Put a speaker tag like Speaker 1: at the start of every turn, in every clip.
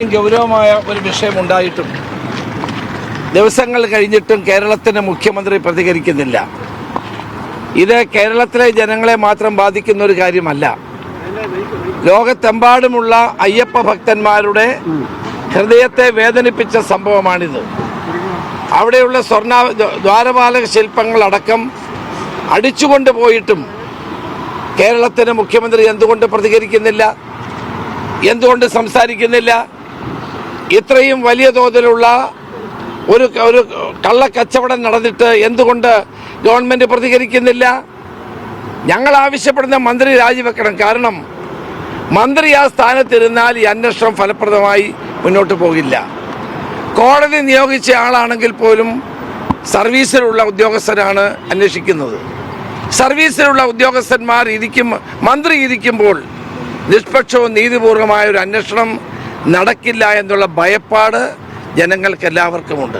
Speaker 1: ഗൗരവമായ ഒരു വിഷയമുണ്ടായിട്ടും ദിവസങ്ങൾ കഴിഞ്ഞിട്ടും കേരളത്തിൻ്റെ മുഖ്യമന്ത്രി പ്രതികരിക്കുന്നില്ല. ഇത് കേരളത്തിലെ ജനങ്ങളെ മാത്രം ബാധിക്കുന്ന ഒരു കാര്യമല്ല. ലോകത്തെമ്പാടുമുള്ള അയ്യപ്പ ഭക്തന്മാരുടെ ഹൃദയത്തെ വേദനിപ്പിച്ച സംഭവമാണിത്. അവിടെയുള്ള ദ്വാരപാലക ശില്പങ്ങളടക്കം അടിച്ചുകൊണ്ട് പോയിട്ടും കേരളത്തിൻ്റെ മുഖ്യമന്ത്രി എന്തുകൊണ്ട് പ്രതികരിക്കുന്നില്ല? എന്തുകൊണ്ട് സംസാരിക്കുന്നില്ല? ഇത്രയും വലിയ തോതിലുള്ള ഒരു കള്ളക്കച്ചവടം നടന്നിട്ട് എന്തുകൊണ്ട് ഗവൺമെൻറ് പ്രതികരിക്കുന്നില്ല? ഞങ്ങൾ ആവശ്യപ്പെടുന്ന മന്ത്രി രാജിവെക്കണം. കാരണം മന്ത്രി ആ സ്ഥാനത്തിരുന്നാൽ ഈ അന്വേഷണം ഫലപ്രദമായി മുന്നോട്ട് പോകില്ല. കോടതി നിയോഗിച്ച ആളാണെങ്കിൽ പോലും സർവീസിലുള്ള ഉദ്യോഗസ്ഥരാണ് അന്വേഷിക്കുന്നത്. സർവീസിലുള്ള ഉദ്യോഗസ്ഥന്മാർ മന്ത്രി ഇരിക്കുമ്പോൾ നിഷ്പക്ഷവും നീതിപൂർവമായ ഒരു അന്വേഷണം നടക്കില്ല എന്നുള്ള ഭയപ്പാട് ജനങ്ങൾക്കെല്ലാവർക്കുമുണ്ട്.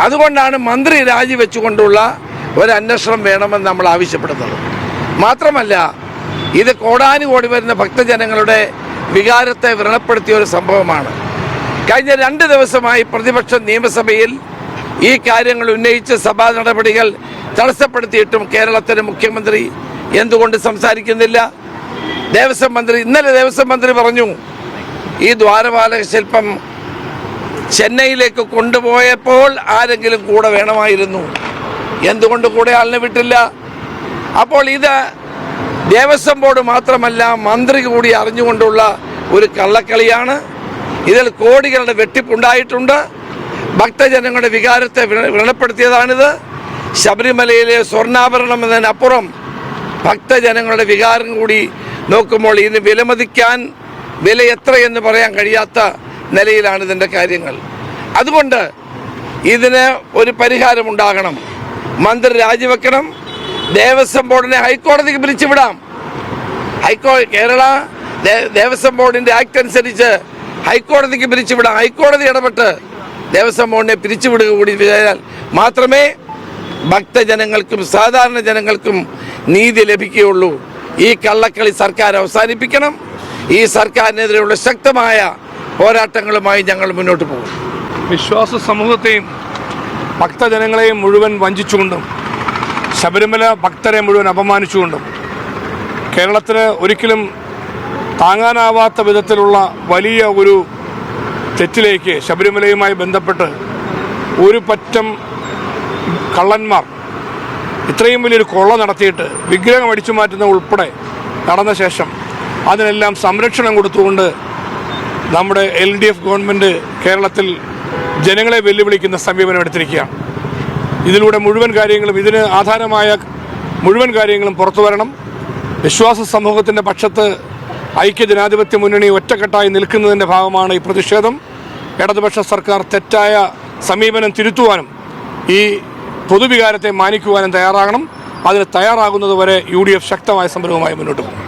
Speaker 1: അതുകൊണ്ടാണ് മന്ത്രി രാജിവെച്ചുകൊണ്ടുള്ള ഒരു അന്വേഷണം വേണമെന്ന് നമ്മൾ ആവശ്യപ്പെടുന്നത്. മാത്രമല്ല, ഇത് കോടാനുകോടി വരുന്ന ഭക്തജനങ്ങളുടെ വികാരത്തെ വ്രണപ്പെടുത്തിയ ഒരു സംഭവമാണ്. കഴിഞ്ഞ 2 ദിവസമായി പ്രതിപക്ഷം നിയമസഭയിൽ ഈ കാര്യങ്ങൾ ഉന്നയിച്ച് സഭാ നടപടികൾ തടസ്സപ്പെടുത്തിയിട്ടും കേരളത്തിലെ മുഖ്യമന്ത്രി എന്തുകൊണ്ട് സംസാരിക്കുന്നില്ല? ഇന്നലെ ദേവസ്വം മന്ത്രി പറഞ്ഞു, ഈ ദ്വാരപാലക ശില്പം ചെന്നൈയിലേക്ക് കൊണ്ടുപോയപ്പോൾ ആരെങ്കിലും കൂടെ വേണമായിരുന്നു, എന്തുകൊണ്ട് കൂടെ ആളിനെ വിട്ടില്ല? അപ്പോൾ ഇത് ദേവസ്വം ബോർഡ് മാത്രമല്ല, മന്ത്രി കൂടി അറിഞ്ഞുകൊണ്ടുള്ള ഒരു കള്ളക്കളിയാണ്. ഇതിൽ കോടികളുടെ വെട്ടിപ്പുണ്ടായിട്ടുണ്ട്. ഭക്തജനങ്ങളുടെ വികാരത്തെ വ്രണപ്പെടുത്തിയതാണിത്. ശബരിമലയിലെ സ്വർണ്ണാഭരണം എന്നതിനപ്പുറം ഭക്തജനങ്ങളുടെ വികാരം കൂടി നോക്കുമ്പോൾ ഇതിന് വില എത്രയെന്ന് പറയാൻ കഴിയാത്ത നിലയിലാണ് ഇതിൻ്റെ കാര്യങ്ങൾ. അതുകൊണ്ട് ഇതിന് ഒരു പരിഹാരമുണ്ടാകണം. മന്ത്രി രാജിവെക്കണം. ദേവസ്വം ബോർഡിനെ ഹൈക്കോടതിക്ക് പിരിച്ചുവിടാം. കേരള ദേവസ്വം ബോർഡിൻ്റെ ആക്ട് അനുസരിച്ച് ഹൈക്കോടതിക്ക് പിരിച്ചുവിടാം. ഹൈക്കോടതി ഇടപെട്ട് ദേവസ്വം ബോർഡിനെ പിരിച്ചുവിടുക കൂടി ചെയ്താൽ മാത്രമേ ഭക്തജനങ്ങൾക്കും സാധാരണ ജനങ്ങൾക്കും നീതി ലഭിക്കുകയുള്ളൂ. ഈ കള്ളക്കളി സർക്കാർ അവസാനിപ്പിക്കണം. ഈ സർക്കാരിനെതിരെയുള്ള ശക്തമായ പോരാട്ടങ്ങളുമായി ഞങ്ങൾ മുന്നോട്ട് പോകും.
Speaker 2: വിശ്വാസ സമൂഹത്തെയും ഭക്തജനങ്ങളെയും മുഴുവൻ വഞ്ചിച്ചുകൊണ്ടും ശബരിമല ഭക്തരെ മുഴുവൻ അപമാനിച്ചുകൊണ്ടും കേരളത്തിന് ഒരിക്കലും താങ്ങാനാവാത്ത വിധത്തിലുള്ള വലിയ ഒരു തെറ്റിലേക്ക് ശബരിമലയുമായി ബന്ധപ്പെട്ട് ഒരു പറ്റം കള്ളന്മാർ ഇത്രയും വലിയൊരു കൊള്ള നടത്തിയിട്ട് വിഗ്രഹം അടിച്ചു മാറ്റുന്ന ഉൾപ്പെടെ നടന്ന ശേഷം അതിനെല്ലാം സംരക്ഷണം കൊടുത്തുകൊണ്ട് നമ്മുടെ LDF ഗവൺമെൻറ് കേരളത്തിൽ ജനങ്ങളെ വെല്ലുവിളിക്കുന്ന സമീപനം എടുത്തിരിക്കുകയാണ്. ഇതിലൂടെ ഇതിന് ആധാരമായ മുഴുവൻ കാര്യങ്ങളും പുറത്തു വരണം. വിശ്വാസ സമൂഹത്തിൻ്റെ പക്ഷത്ത് ഐക്യജനാധിപത്യ മുന്നണി ഒറ്റക്കെട്ടായി നിൽക്കുന്നതിൻ്റെ ഭാഗമാണ് ഈ പ്രതിഷേധം. ഇടതുപക്ഷ സർക്കാർ തെറ്റായ സമീപനം തിരുത്തുവാനും ഈ പൊതുവികാരത്തെ മാനിക്കുവാനും തയ്യാറാകണം. അതിന് തയ്യാറാകുന്നതുവരെ UDF ശക്തമായ സമരവുമായി മുന്നോട്ട് പോകും.